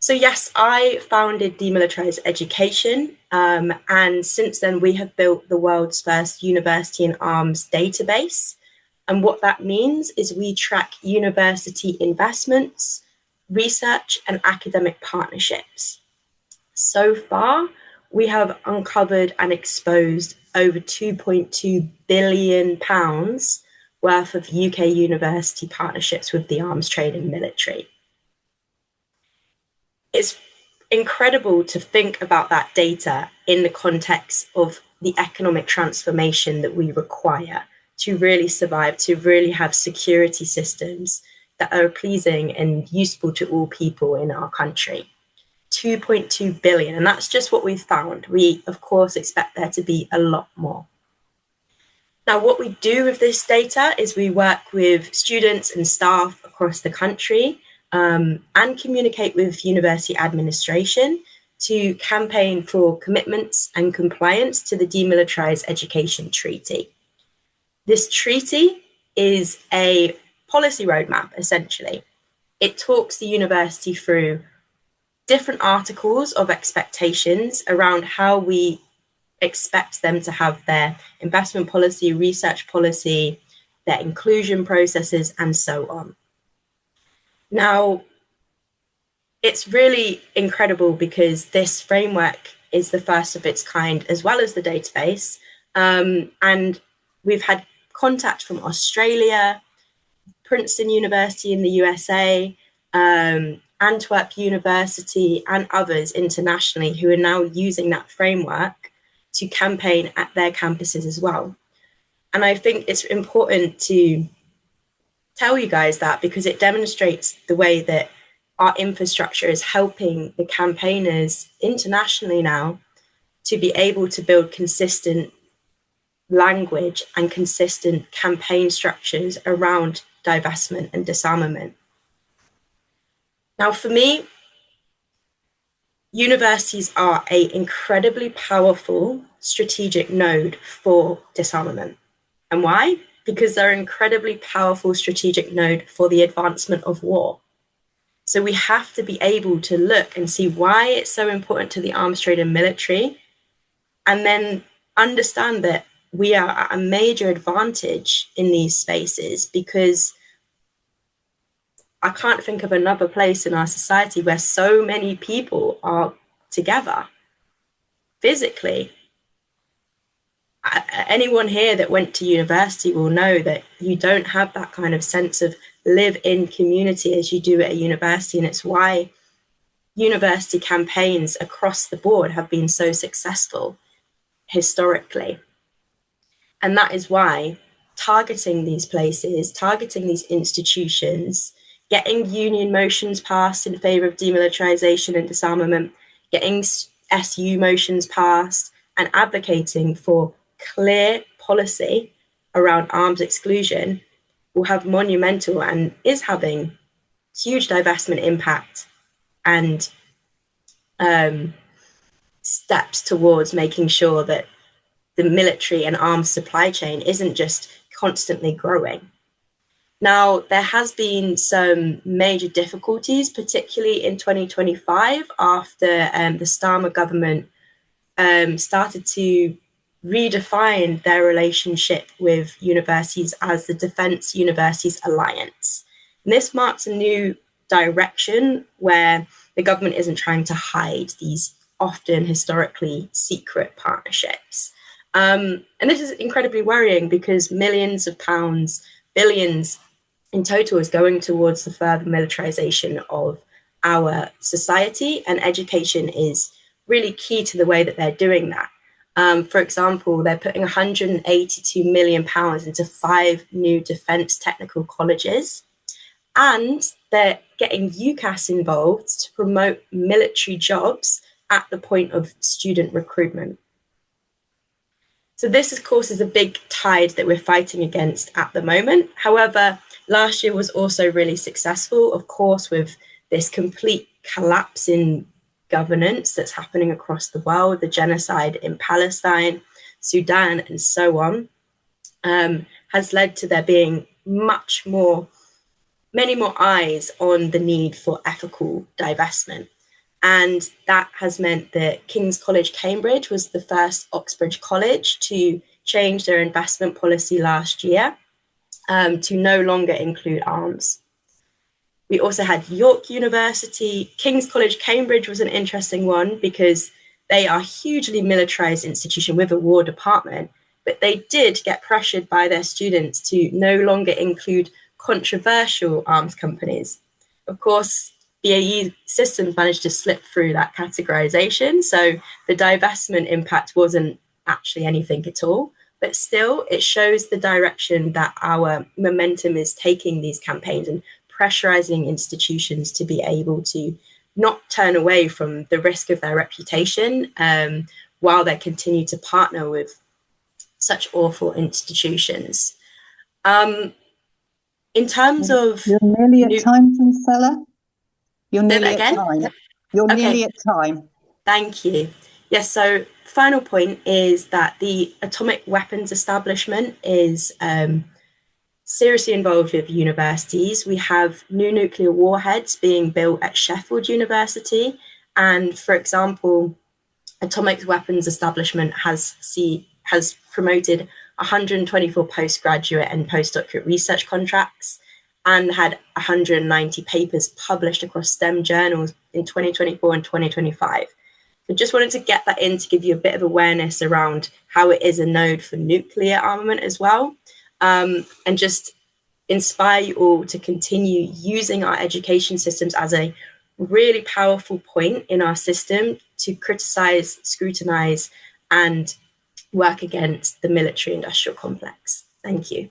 So yes, I founded Demilitarized Education, and since then we have built the world's first university in arms database. And what that means is we track university investments, research, and academic partnerships. So far, we have uncovered and exposed over £2.2 billion worth of UK university partnerships with the arms trade and military. It's incredible to think about that data in the context of the economic transformation that we require to really survive, to really have security systems that are pleasing and useful to all people in our country. 2.2 billion, and that's just what we've found. We, of course, expect there to be a lot more. Now, what we do with this data is we work with students and staff across the country and communicate with university administration to campaign for commitments and compliance to the Demilitarized Education Treaty. This treaty is a policy roadmap, essentially. It talks the university through different articles of expectations around how we expect them to have their investment policy, research policy, their inclusion processes, and so on. Now, it's really incredible because this framework is the first of its kind, as well as the database. And we've had contact from Australia, Princeton University in the USA, Antwerp University, and others internationally who are now using that framework to campaign at their campuses as well. And I think it's important to tell you guys that because it demonstrates the way that our infrastructure is helping the campaigners internationally now to be able to build consistent language and consistent campaign structures around divestment and disarmament. Now, for me, universities are an incredibly powerful strategic node for disarmament. And why? Because they're an incredibly powerful strategic node for the advancement of war. So we have to be able to look and see why it's so important to the arms trade and military, and then understand that we are at a major advantage in these spaces because I can't think of another place in our society where so many people are together physically. Anyone here that went to university will know that you don't have that kind of sense of live-in community as you do at a university, and it's why university campaigns across the board have been so successful historically. And that is why targeting these places, targeting these institutions, getting union motions passed in favour of demilitarisation and disarmament, getting SU motions passed, and advocating for clear policy around arms exclusion will have monumental and is having huge divestment impact and steps towards making sure that the military and arms supply chain isn't just constantly growing. Now, there has been some major difficulties, particularly in 2025, after the Starmer government started to redefine their relationship with universities as the Defence Universities Alliance. And this marks a new direction where the government isn't trying to hide these often historically secret partnerships. And this is incredibly worrying because millions of pounds, billions in total is going towards the further militarization of our society, and education is really key to the way that they're doing that. For example, they're putting £182 million into 5 new defence technical colleges, and they're getting UCAS involved to promote military jobs at the point of student recruitment. So this, of course, is a big tide that we're fighting against at the moment. However, last year was also really successful, of course, with this complete collapse in governance that's happening across the world, the genocide in Palestine, Sudan, and so on, has led to there being many more eyes on the need for ethical divestment. And that has meant that King's College Cambridge was the first Oxbridge college to change their investment policy last year to no longer include arms. We also had York University. King's College Cambridge was an interesting one because they are a hugely militarized institution with a war department, but they did get pressured by their students to no longer include controversial arms companies. Of course, BAE Systems managed to slip through that categorization, so the divestment impact wasn't actually anything at all. But still, it shows the direction that our momentum is taking these campaigns and pressurizing institutions to be able to not turn away from the risk of their reputation while they continue to partner with such awful institutions. In terms of... You're nearly at time, Jinsella. You're nearly at time. You're nearly at time. Thank you. Yes, so final point is that the atomic weapons establishment is seriously involved with universities. We have new nuclear warheads being built at Sheffield University. And for example, atomic weapons establishment has promoted 124 postgraduate and postdoctorate research contracts and had 190 papers published across STEM journals in 2024 and 2025. So just wanted to get that in to give you a bit of awareness around how it is a node for nuclear armament as well, and just inspire you all to continue using our education systems as a really powerful point in our system to criticize, scrutinize, and work against the military industrial complex. Thank you.